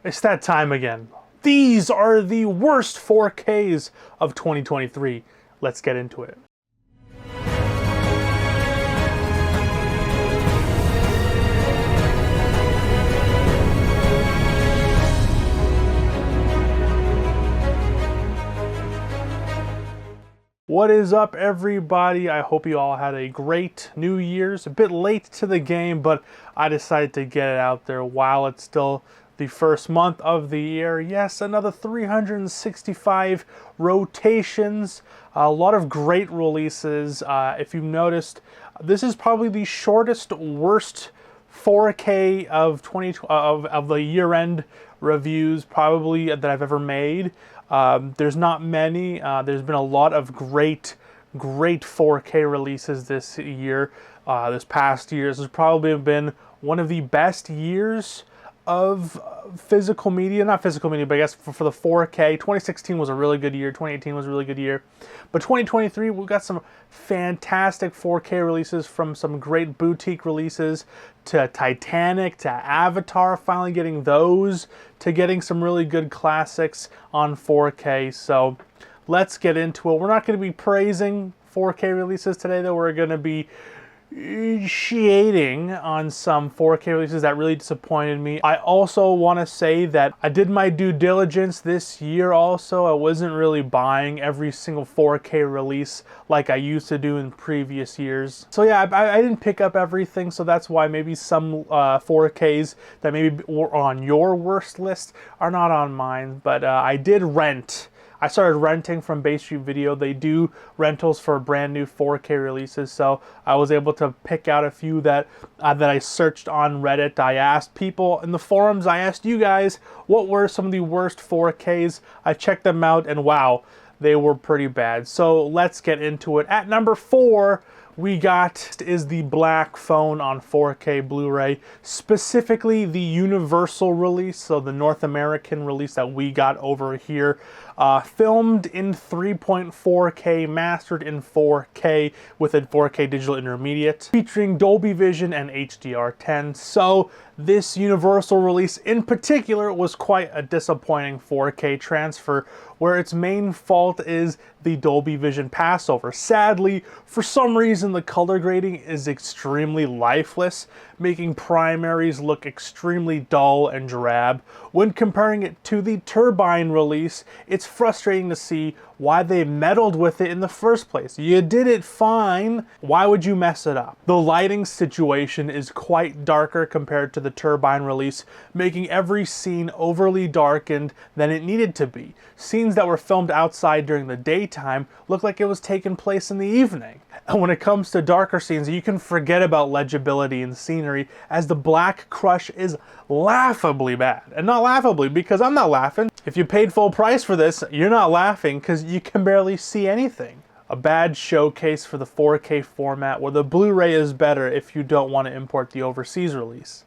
It's that time again. These are the worst 4Ks of 2023. Let's get into it. What is up, everybody? I hope you all had a great New Year's. A bit late to the game, but I decided to get it out there while it's still the first month of the year. Yes, another 365 rotations. A lot of great releases. If you've noticed, this is probably the shortest, worst 4K of the year-end reviews probably that I've ever made. There's not many. There's been a lot of great 4K releases this year. This past year, this has probably been one of the best years of physical media, not physical media, but I guess for the 4K. 2016 was a really good year. 2018 was a really good year. But 2023, we've got some fantastic 4K releases, from some great boutique releases to Titanic to Avatar, finally getting those, to getting some really good classics on 4K. So let's get into it. We're not going to be praising 4K releases today, though. We're going to be shading on some 4K releases that really disappointed me. I also want to say that I did my due diligence this year also. I wasn't really buying every single 4K release like I used to do in previous years. So yeah, I didn't pick up everything, so that's why maybe some 4Ks that maybe were on your worst list are not on mine. But I did rent. I started renting from Bay Street Video. They do rentals for brand new 4K releases, so I was able to pick out a few that I searched on Reddit. I asked people in the forums, I asked you guys, what were some of the worst 4Ks? I checked them out, and wow, they were pretty bad. So let's get into it. At number 4, we got is the Black Phone on 4K Blu-ray, specifically the Universal release, so the North American release that we got over here. Filmed in 3.4K, mastered in 4K with a 4K digital intermediate, featuring Dolby Vision and HDR10. So this Universal release in particular was quite a disappointing 4K transfer, where its main fault is the Dolby Vision passover. Sadly, for some reason, the color grading is extremely lifeless, making primaries look extremely dull and drab. When comparing it to the Turbine release, it's frustrating to see why they meddled with it in the first place. You did it fine, why would you mess it up? The lighting situation is quite darker compared to the Turbine release, making every scene overly darkened than it needed to be. Scenes that were filmed outside during the daytime look like it was taking place in the evening. And when it comes to darker scenes, you can forget about legibility and scenery, as the Black Crush is laughably bad. And not laughably because I'm not laughing. If you paid full price for this, you're not laughing because you can barely see anything. A bad showcase for the 4K format, where the Blu-ray is better if you don't want to import the overseas release.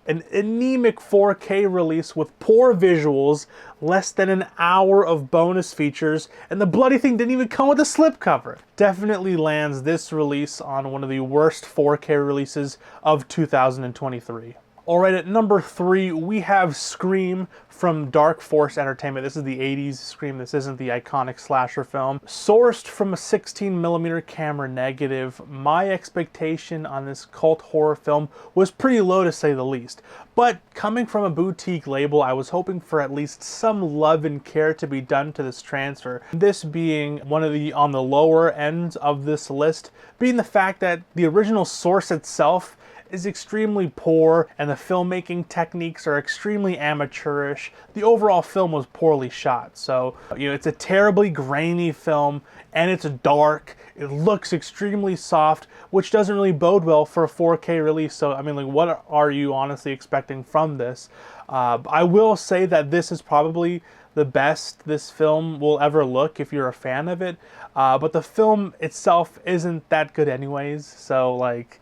An anemic 4K release with poor visuals, less than an hour of bonus features, and the bloody thing didn't even come with a slipcover. Definitely lands this release on one of the worst 4K releases of 2023. Alright, at number 3, we have Scream from Dark Force Entertainment. This is the 80s Scream. This isn't the iconic slasher film. Sourced from a 16mm camera negative, my expectation on this cult horror film was pretty low, to say the least. But coming from a boutique label, I was hoping for at least some love and care to be done to this transfer. This being one of the on the lower ends of this list, being the fact that the original source itself is extremely poor, and the filmmaking techniques are extremely amateurish. The overall film was poorly shot, so it's a terribly grainy film, and it's dark. It looks extremely soft, which doesn't really bode well for a 4K release. So I mean, like, what are you honestly expecting from this? I will say that this is probably the best this film will ever look if you're a fan of it, but the film itself isn't that good anyways, so like,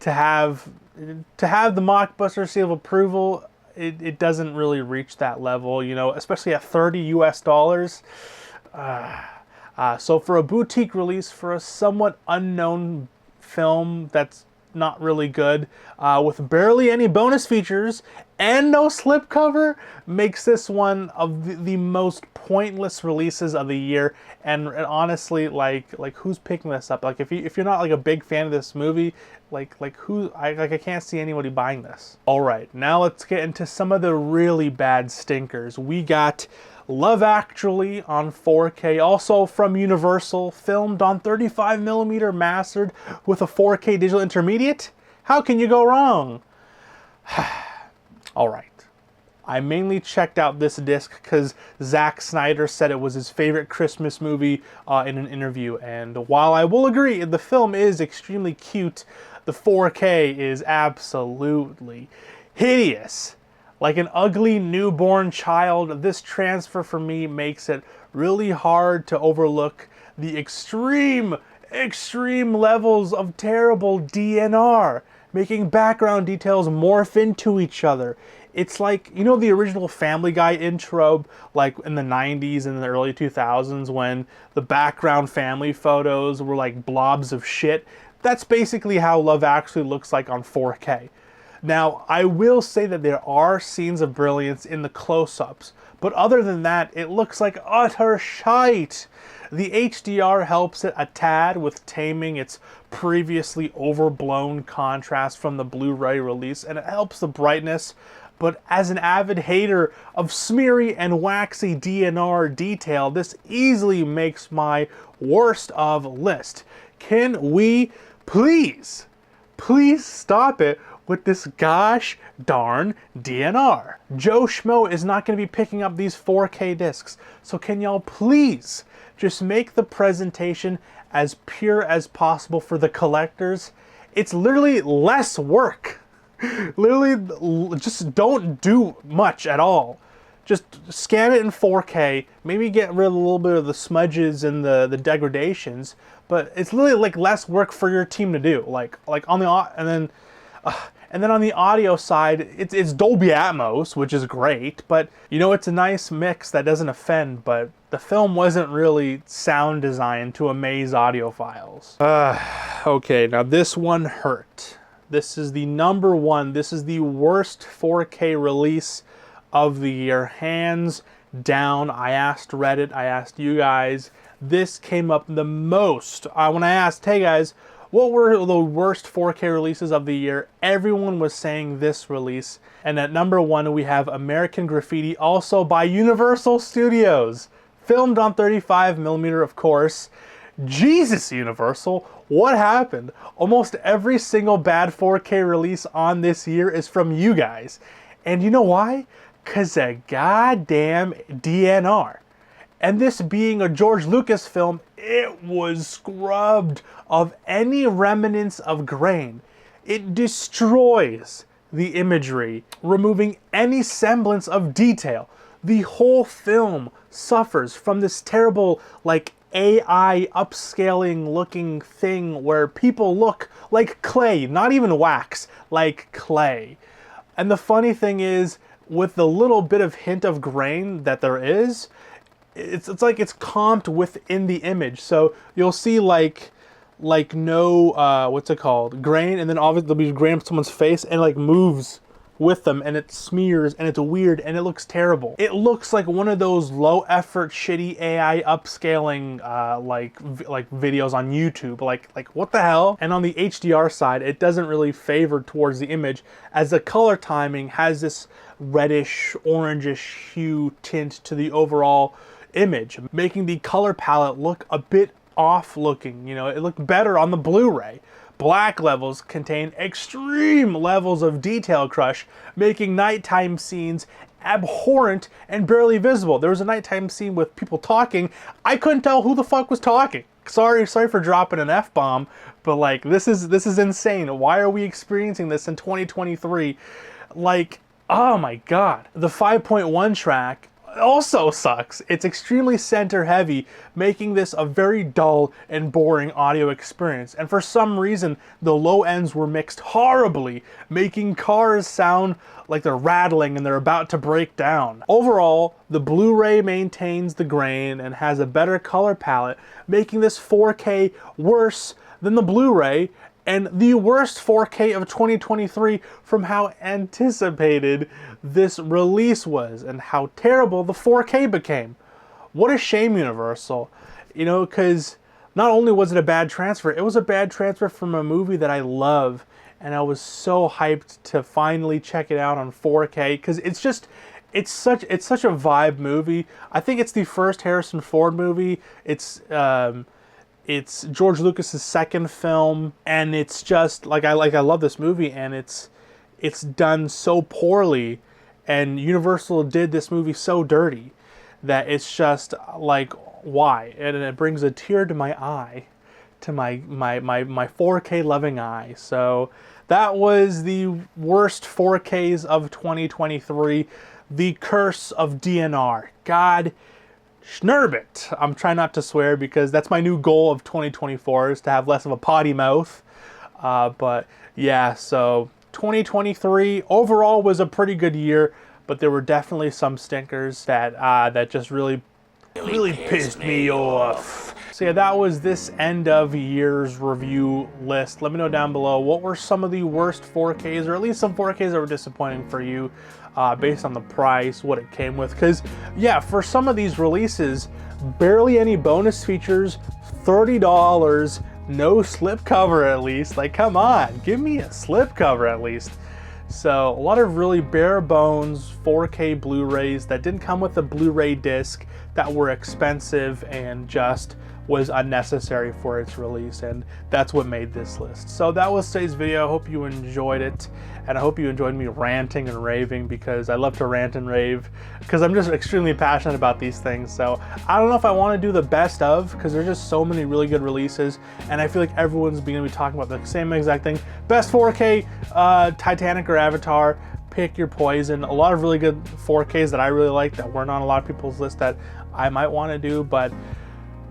to have the mockbuster seal of approval, it doesn't really reach that level, especially at $30 US. So for a boutique release for a somewhat unknown film that's not really good, with barely any bonus features and no slipcover, makes this one of the most pointless releases of the year. And honestly, like who's picking this up? Like if you're not like a big fan of this movie, I can't see anybody buying this. All right, now let's get into some of the really bad stinkers. We got Love Actually on 4K, also from Universal, filmed on 35mm mastered with a 4K digital intermediate. How can you go wrong? All right. I mainly checked out this disc because Zack Snyder said it was his favorite Christmas movie in an interview. And while I will agree the film is extremely cute, the 4K is absolutely hideous. Like an ugly newborn child, this transfer for me makes it really hard to overlook the extreme levels of terrible DNR, making background details morph into each other. It's like, you know, the original Family Guy intro, like in the 90s and the early 2000s when the background family photos were like blobs of shit? That's basically how Love Actually looks like on 4K. Now, I will say that there are scenes of brilliance in the close-ups, but other than that, it looks like utter shite. The HDR helps it a tad with taming its previously overblown contrast from the Blu-ray release, and it helps the brightness, but as an avid hater of smeary and waxy DNR detail, this easily makes my worst of list. Can we please stop it with this gosh darn DNR? Joe Schmo is not going to be picking up these 4K discs, so can y'all please just make the presentation as pure as possible for the collectors? It's literally less work. Literally, just don't do much at all. Just scan it in 4K, maybe get rid of a little bit of the smudges and the degradations, but it's literally like less work for your team to do. Like on the and then on the audio side, it's Dolby Atmos, which is great, but you know, it's a nice mix that doesn't offend, but the film wasn't really sound designed to amaze audiophiles. Okay, now this one hurt. This is the number one. This is the worst 4K release of the year, hands down. I asked Reddit, I asked you guys. This came up the most. When I asked, hey guys, what were the worst 4K releases of the year? Everyone was saying this release. And at number one, we have American Graffiti, also by Universal Studios. Filmed on 35mm, of course. Jesus, Universal, what happened? Almost every single bad 4K release on this year is from you guys. And you know why? Because of goddamn DNR. And this being a George Lucas film, it was scrubbed of any remnants of grain. It destroys the imagery, removing any semblance of detail. The whole film suffers from this terrible, like, AI upscaling looking thing where people look like clay, not even wax, like clay. And the funny thing is, with the little bit of hint of grain that there is, it's like it's comped within the image. So you'll see like no what's it called, grain, and then obviously there'll be grain on someone's face and it like moves with them and it smears and it's weird and it looks terrible. It looks like one of those low effort shitty AI upscaling like videos on YouTube. Like what the hell? And on the HDR side, it doesn't really favor towards the image, as the color timing has this reddish orangish hue tint to the overall image, making the color palette look a bit off looking. You know, it looked better on the Blu-ray. Black levels contain extreme levels of detail crush, making nighttime scenes abhorrent and barely visible. There was a nighttime scene with people talking. I couldn't tell who the fuck was talking. Sorry for dropping an F-bomb, but like this is insane. Why are we experiencing this in 2023? Like, oh my god. The 5.1 track also sucks. It's extremely center heavy, making this a very dull and boring audio experience. And for some reason, the low ends were mixed horribly, making cars sound like they're rattling and they're about to break down. Overall, the Blu-ray maintains the grain and has a better color palette, making this 4K worse than the Blu-ray and the worst 4K of 2023 from how anticipated this release was and how terrible the 4K became. What a shame, Universal. You know, because not only was it a bad transfer, it was a bad transfer from a movie that I love, and I was so hyped to finally check it out on 4K, because it's such a vibe movie. I think it's the first Harrison Ford movie. It's George Lucas's second film, and it's just I love this movie, and it's done so poorly, and Universal did this movie so dirty that it's just like, why? And it brings a tear to my eye, to my 4K loving eye. So that was the worst 4Ks of 2023. The curse of DNR. God schnerbit. I'm trying not to swear because that's my new goal of 2024, is to have less of a potty mouth. But yeah, so 2023 overall was a pretty good year, but there were definitely some stinkers that just really pissed me off. So yeah, that was this end of year's review list. Let me know down below, what were some of the worst 4Ks, or at least some 4Ks that were disappointing for you, based on the price, what it came with. Because yeah, for some of these releases, barely any bonus features, $30, no slipcover at least. Like, come on, give me a slipcover at least. So a lot of really bare bones 4K Blu-rays that didn't come with a Blu-ray disc, that were expensive and just was unnecessary for its release, and that's what made this list. So that was today's video. I hope you enjoyed it, and I hope you enjoyed me ranting and raving, because I love to rant and rave because I'm just extremely passionate about these things. So I don't know if I want to do the best of, because there's just so many really good releases, and I feel like everyone's going to be talking about the same exact thing. Best 4K, Titanic or Avatar. Pick your poison. A lot of really good 4Ks that I really like that weren't on a lot of people's list that I might want to do, but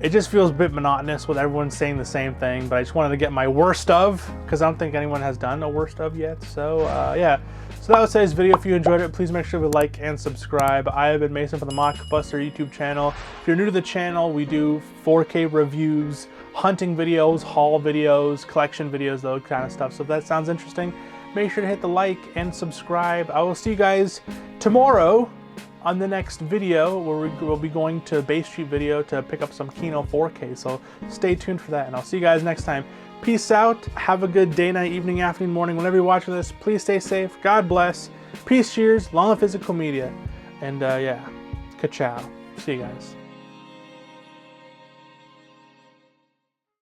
it just feels a bit monotonous with everyone saying the same thing. But I just wanted to get my worst of, because I don't think anyone has done a worst of yet. So yeah, so that was today's video. If you enjoyed it, please make sure to like and subscribe. I have been Mason from the Mockbuster YouTube channel. If you're new to the channel, we do 4K reviews, hunting videos, haul videos, collection videos, those kind of stuff. So if that sounds interesting, make sure to hit the like and subscribe. I will see you guys tomorrow on the next video, where we'll be going to Bay Street Video to pick up some Kino 4K. So stay tuned for that, and I'll see you guys next time. Peace out. Have a good day, night, evening, afternoon, morning. Whenever you're watching this, please stay safe. God bless. Peace, cheers. Long live physical media. And yeah, ka-chow. See you guys.